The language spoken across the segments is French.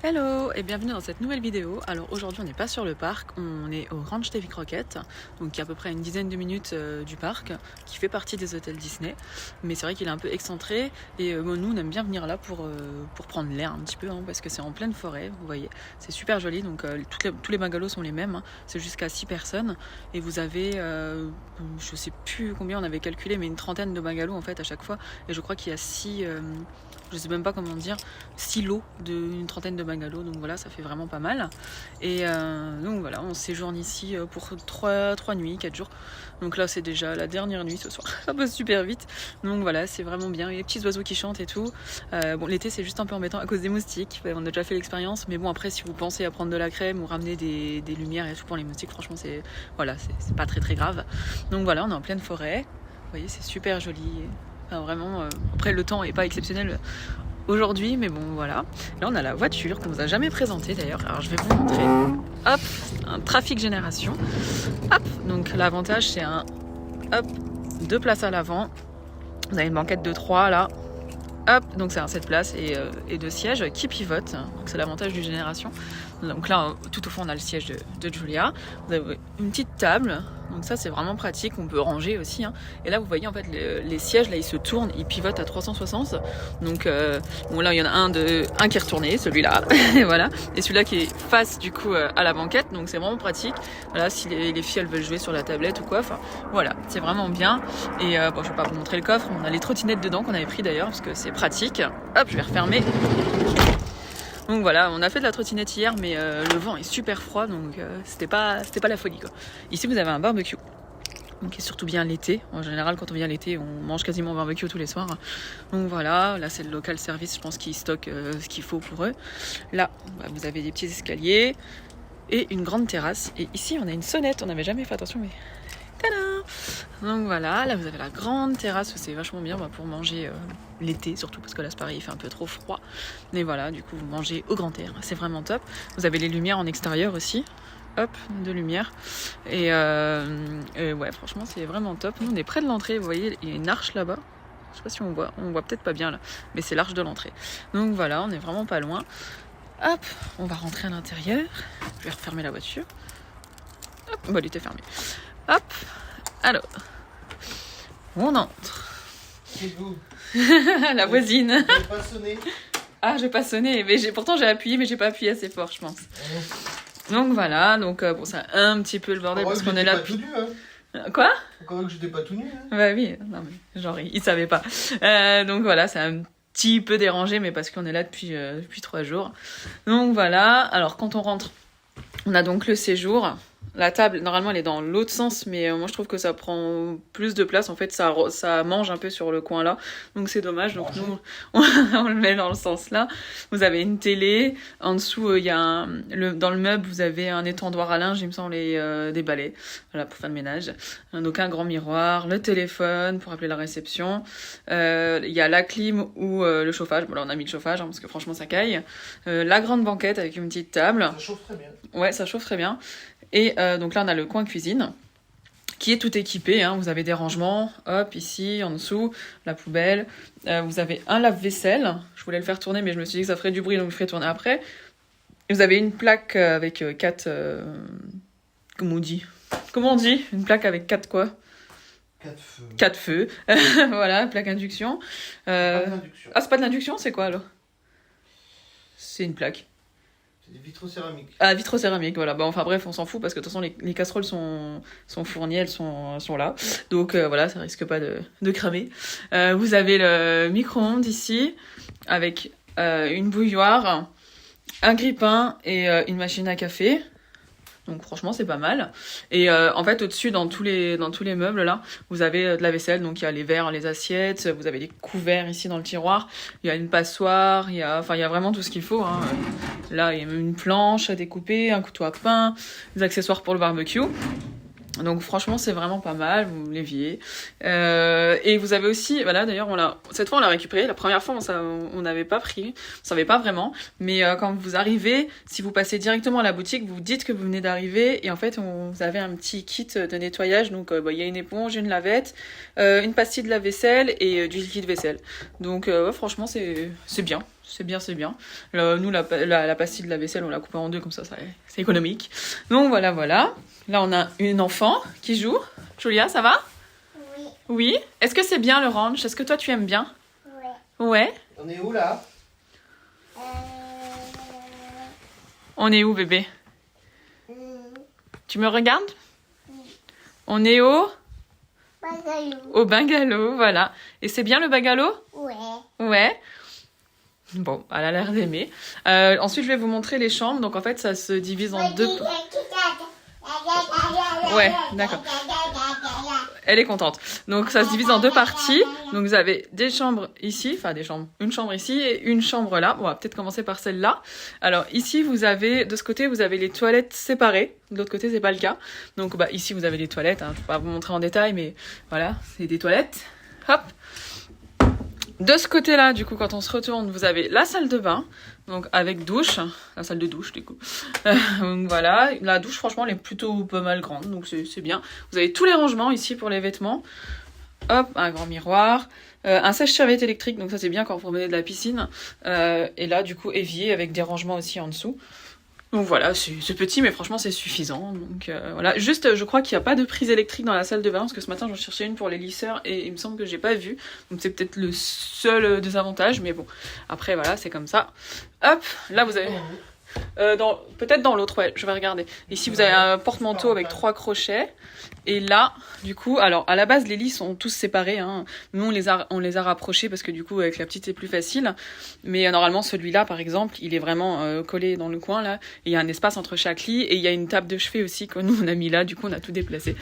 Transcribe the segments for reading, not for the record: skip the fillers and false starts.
Hello et bienvenue dans cette nouvelle vidéo. Alors aujourd'hui on n'est pas sur le parc, on est au Ranch des Vic Rockets, donc qui est à peu près une dizaine de minutes du parc, qui fait partie des hôtels Disney. Mais c'est vrai qu'il est un peu excentré et bon, nous on aime bien venir là pour prendre l'air un petit peu, parce que c'est en pleine forêt, vous voyez. C'est super joli, donc tous les bungalows sont les mêmes, c'est jusqu'à 6 personnes. Et vous avez, je sais plus combien on avait calculé, mais une trentaine de bungalows en fait à chaque fois. Et je crois qu'il y a 6... je sais même pas comment dire, 6 lots d'une trentaine de bungalows, donc voilà, ça fait vraiment pas mal. Et donc voilà, on séjourne ici pour 3 nuits, 4 jours. Donc là, c'est déjà la dernière nuit ce soir, ça passe super vite. Donc voilà, c'est vraiment bien, il y a les petits oiseaux qui chantent et tout. Bon, l'été, c'est juste un peu embêtant à cause des moustiques, on a déjà fait l'expérience, mais bon, après, si vous pensez à prendre de la crème ou ramener des lumières et tout pour les moustiques, franchement, c'est voilà, c'est pas très grave. Donc voilà, on est en pleine forêt, vous voyez, c'est super joli. Enfin, vraiment, après le temps est pas exceptionnel aujourd'hui, mais bon voilà. Là on a la voiture qu'on vous a jamais présentée d'ailleurs. Alors je vais vous montrer. Hop, un trafic génération. Hop, donc l'avantage c'est hop, 2 places à l'avant. Vous avez une banquette de 3 là. Hop, donc c'est un 7 places et 2 sièges qui pivotent. Donc c'est l'avantage du génération. Donc là, tout au fond, on a le siège de Julia. Vous avez une petite table. Donc ça, c'est vraiment pratique. On peut ranger aussi. Et là, vous voyez, en fait, les sièges, là, ils se tournent. Ils pivotent à 360. Donc, bon, là, il y en a un qui est retourné, celui-là. Et voilà. Et celui-là qui est face, du coup, à la banquette. Donc, c'est vraiment pratique. Voilà, si les filles, elles veulent jouer sur la tablette ou quoi. Enfin, voilà, c'est vraiment bien. Et bon, je vais pas vous montrer le coffre. On a les trottinettes dedans qu'on avait pris d'ailleurs, parce que c'est pratique. Hop, je vais refermer. Donc voilà, on a fait de la trottinette hier, mais le vent est super froid, donc c'était pas la folie quoi. Ici vous avez un barbecue, donc surtout bien l'été. En général, quand on vient l'été, on mange quasiment barbecue tous les soirs. Donc voilà, là c'est le local service, je pense qu'ils stockent ce qu'il faut pour eux. Là, bah, vous avez des petits escaliers et une grande terrasse. Et ici, on a une sonnette, on n'avait jamais fait attention, mais tada! Donc voilà, là vous avez la grande terrasse où c'est vachement bien pour manger l'été, surtout parce que là c'est pareil, il fait un peu trop froid. Mais voilà, du coup vous mangez au grand air, c'est vraiment top. Vous avez les lumières en extérieur aussi, hop, de lumière. Et ouais, franchement c'est vraiment top. Nous on est près de l'entrée, vous voyez, il y a une arche là-bas. Je sais pas si on voit peut-être pas bien là, mais c'est l'arche de l'entrée. Donc voilà, on est vraiment pas loin. Hop, on va rentrer à l'intérieur. Je vais refermer la voiture. Hop, bah elle était fermée. Hop, alors, on entre. C'est vous. La voisine. J'ai pas sonné. Ah, j'ai pas sonné, mais pourtant j'ai appuyé, mais j'ai pas appuyé assez fort, je pense. Donc voilà, donc bon, c'est un petit peu le bordel parce qu'on est là depuis. Tout nu, hein. Quoi? Encore que j'étais pas tout nu. Hein. Bah oui, non mais genre il savait pas. Donc voilà, c'est un petit peu dérangé, mais parce qu'on est là depuis 3 jours. Donc voilà, alors quand on rentre, on a donc le séjour. La table, normalement, elle est dans l'autre sens, mais moi, je trouve que ça prend plus de place. En fait, ça mange un peu sur le coin là. Donc, c'est dommage. Donc, nous, on le met dans le sens là. Vous avez une télé. En dessous, il y a dans le meuble, vous avez un étendoir à linge, il me semble, et des balais. Voilà, pour faire le ménage. Donc, un grand miroir, le téléphone pour appeler la réception. Il y a la clim ou le chauffage. Bon, là, on a mis le chauffage, parce que franchement, ça caille. La grande banquette avec une petite table. Ça chauffe très bien. Ouais, ça chauffe très bien. Et donc là, on a le coin cuisine qui est tout équipé. Vous avez des rangements, hop, ici, en dessous, la poubelle. Vous avez un lave-vaisselle. Je voulais le faire tourner, mais je me suis dit que ça ferait du bruit, donc je ferai tourner après. Et vous avez une plaque avec 4... comment on dit une plaque avec 4 quoi? 4 feux. 4 feux. Voilà, plaque induction. Pas d'induction. Ah, c'est pas de l'induction, c'est quoi alors? C'est une plaque. C'est des vitrocéramiques. Ah, vitrocéramique, voilà. Bah, enfin bref, on s'en fout parce que de toute façon, les casseroles sont fournies, elles sont là. Donc voilà, ça risque pas de cramer. Vous avez le micro-ondes ici avec une bouilloire, un grille-pain et une machine à café. Donc franchement, c'est pas mal. Et en fait, au-dessus, dans tous les meubles là, vous avez de la vaisselle. Donc il y a les verres, les assiettes, vous avez des couverts ici dans le tiroir. Il y a une passoire, il y a vraiment tout ce qu'il faut. Là, il y a même une planche à découper, un couteau à pain, des accessoires pour le barbecue. Donc franchement c'est vraiment pas mal, vous l'éviez. Et vous avez aussi, voilà d'ailleurs cette fois on l'a récupéré, la première fois on n'avait pas pris, on savait pas vraiment, mais quand vous arrivez, si vous passez directement à la boutique, vous dites que vous venez d'arriver et en fait vous avez un petit kit de nettoyage, donc il y a une éponge, une lavette, une pastille de lave-vaisselle et du liquide vaisselle. Donc franchement c'est bien, c'est bien, c'est bien. Nous, la pastille de la vaisselle, on l'a coupée en deux, comme ça c'est économique. Donc voilà, voilà. Là, on a une enfant qui joue. Julia, ça va? Oui. Oui. Est-ce que c'est bien le ranch? Est-ce que toi, tu aimes bien? Oui. Ouais. On est où là? On est où, bébé? Tu me regardes? On est au bungalow, voilà. Et c'est bien le bungalow? Ouais. Ouais. Bon, elle a l'air d'aimer. Ensuite, je vais vous montrer les chambres. Donc, en fait, ça se divise en deux. Ouais, d'accord. Elle est contente. Donc, ça se divise en deux parties. Donc, vous avez des chambres ici, enfin des chambres. Une chambre ici et une chambre là. Bon, on va peut-être commencer par celle-là. Alors, ici, vous avez, de ce côté, vous avez les toilettes séparées. De l'autre côté, c'est pas le cas. Donc, bah, ici, vous avez les toilettes. Hein. Je vais pas vous montrer en détail, mais voilà, c'est des toilettes. Hop. De ce côté-là, du coup, quand on se retourne, vous avez la salle de bain, donc avec douche, la salle de douche, du coup. Donc voilà, la douche, franchement, elle est plutôt pas mal grande, donc c'est bien. Vous avez tous les rangements ici pour les vêtements. Hop, un grand miroir, un sèche-serviette électrique, donc ça c'est bien quand vous revenez de la piscine. Et là, du coup, évier avec des rangements aussi en dessous. Donc voilà, c'est petit, mais franchement, c'est suffisant. Donc voilà, juste, je crois qu'il n'y a pas de prise électrique dans la salle de bain, parce que ce matin, j'en cherchais une pour les lisseurs, et il me semble que j'ai pas vu. Donc c'est peut-être le seul désavantage, mais bon. Après, voilà, c'est comme ça. Hop, là, vous avez... peut-être dans l'autre, ouais, je vais regarder. Ici, vous avez un porte-manteau avec 3 crochets. Et là, du coup, alors à la base, les lits sont tous séparés. Hein. Nous, on les a rapprochés parce que du coup, avec la petite, c'est plus facile. Mais normalement, celui-là, par exemple, il est vraiment collé dans le coin là. Et il y a un espace entre chaque lit et il y a une table de chevet aussi que nous on a mis là. Du coup, on a tout déplacé.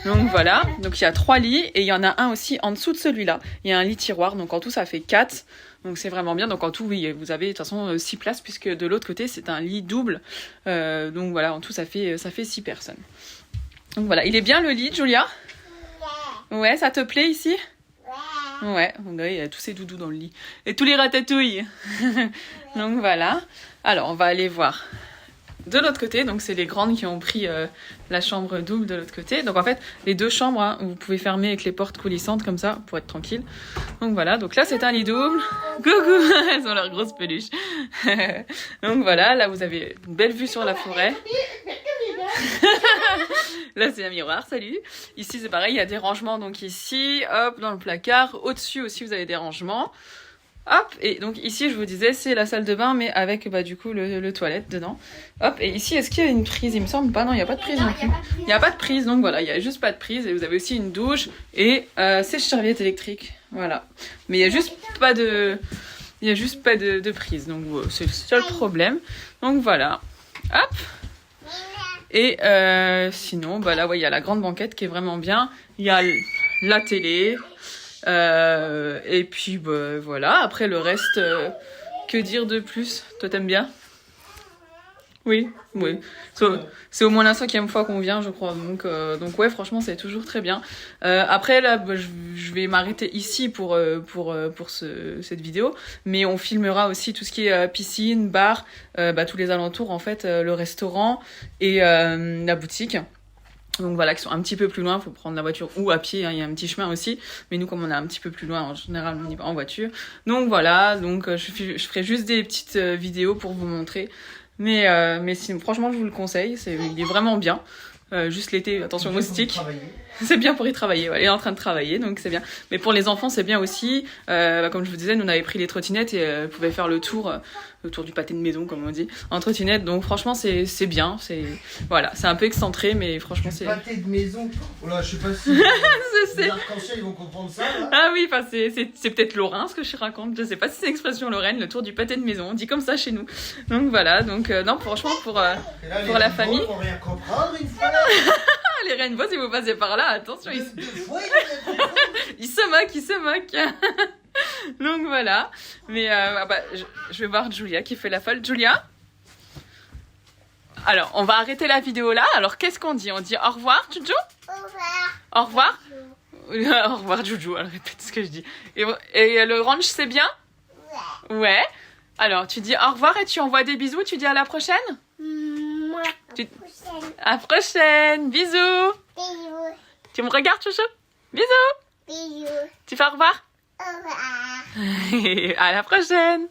Donc voilà. Donc il y a 3 lits et il y en a un aussi en dessous de celui-là. Il y a un lit tiroir. Donc en tout, ça fait 4. Donc c'est vraiment bien. Donc en tout, oui, vous avez de toute façon 6 places puisque de l'autre côté, c'est un lit double. Donc voilà, en tout, ça fait 6 personnes. Donc voilà, il est bien le lit, Julia? Ouais, ça te plaît ici? Ouais, on dirait il y a tous ces doudous dans le lit. Et tous les ratatouilles. Donc voilà. Alors, on va aller voir de l'autre côté. Donc c'est les grandes qui ont pris la chambre double de l'autre côté. Donc en fait, les 2 chambres, hein, vous pouvez fermer avec les portes coulissantes comme ça pour être tranquille. Donc voilà, donc là c'est un lit double. Coucou, elles ont leurs grosses peluches. Donc voilà, là vous avez une belle vue sur la forêt. Là c'est un miroir, salut. Ici c'est pareil, il y a des rangements donc ici, hop, dans le placard. Au-dessus aussi vous avez des rangements. Hop, et donc ici je vous disais c'est la salle de bain mais avec bah du coup le toilette dedans. Hop, et ici est-ce qu'il y a une prise? Il me semble pas, non il n'y a pas de prise non plus. Il n'y a pas de prise, donc voilà, il n'y a juste pas de prise. Et vous avez aussi une douche et sèche-serviette électrique, voilà. Mais il n'y a juste pas de... Il n'y a juste pas de prise, donc c'est le seul problème. Donc voilà, hop. Et sinon, bah là, ouais, il y a la grande banquette qui est vraiment bien. Il y a la télé. Et puis, bah, voilà. Après, le reste, que dire de plus? Toi, t'aimes bien? Oui, oui. C'est au moins la 5e fois qu'on vient, je crois. Donc ouais, franchement, c'est toujours très bien. Après, là, bah, je vais m'arrêter ici pour cette vidéo. Mais on filmera aussi tout ce qui est piscine, bar, bah, tous les alentours, en fait, le restaurant et la boutique. Donc voilà, qui sont un petit peu plus loin, il faut prendre la voiture ou à pied, hein, il y a un petit chemin aussi. Mais nous, comme on est un petit peu plus loin, en général, on y va en voiture. Donc voilà, donc je ferai juste des petites vidéos pour vous montrer. Mais franchement, je vous le conseille, il est vraiment bien. Juste l'été, attention moustiques. C'est bien pour y travailler, ouais. Il est en train de travailler, donc c'est bien. Mais pour les enfants, c'est bien aussi. Comme je vous disais, nous on avait pris les trottinettes et pouvaient faire le tour du pâté de maison, comme on dit, en trottinette. Donc franchement, c'est bien. Voilà, c'est un peu excentré, mais franchement, c'est... Pâté de maison. Oh là, je sais pas si les arcs-en-ciel ils vont comprendre ça. Là. Ah oui, enfin c'est peut-être lorrain ce que je raconte. Je sais pas si c'est l'expression lorraine, le tour du pâté de maison. On dit comme ça chez nous. Donc voilà, donc non, franchement pour la famille. Ils vont rien comprendre une fois. Les rainbows, si vous passez par là, attention, ils se moquent. Donc voilà. Mais je vais voir Julia qui fait la folle. Julia? Alors, on va arrêter la vidéo là. Alors, qu'est-ce qu'on dit? On dit au revoir, Joujou? Au revoir. Au revoir? Au revoir, Joujou. Elle répète ce que je dis. Et le ranch, c'est bien? Ouais. Alors, tu dis au revoir et tu envoies des bisous. Tu dis à la prochaine? À la prochaine. Bisous. Bisous. Tu me regardes, Chouchou? Bisous. Bisous. Tu fais au revoir? Au revoir. À la prochaine.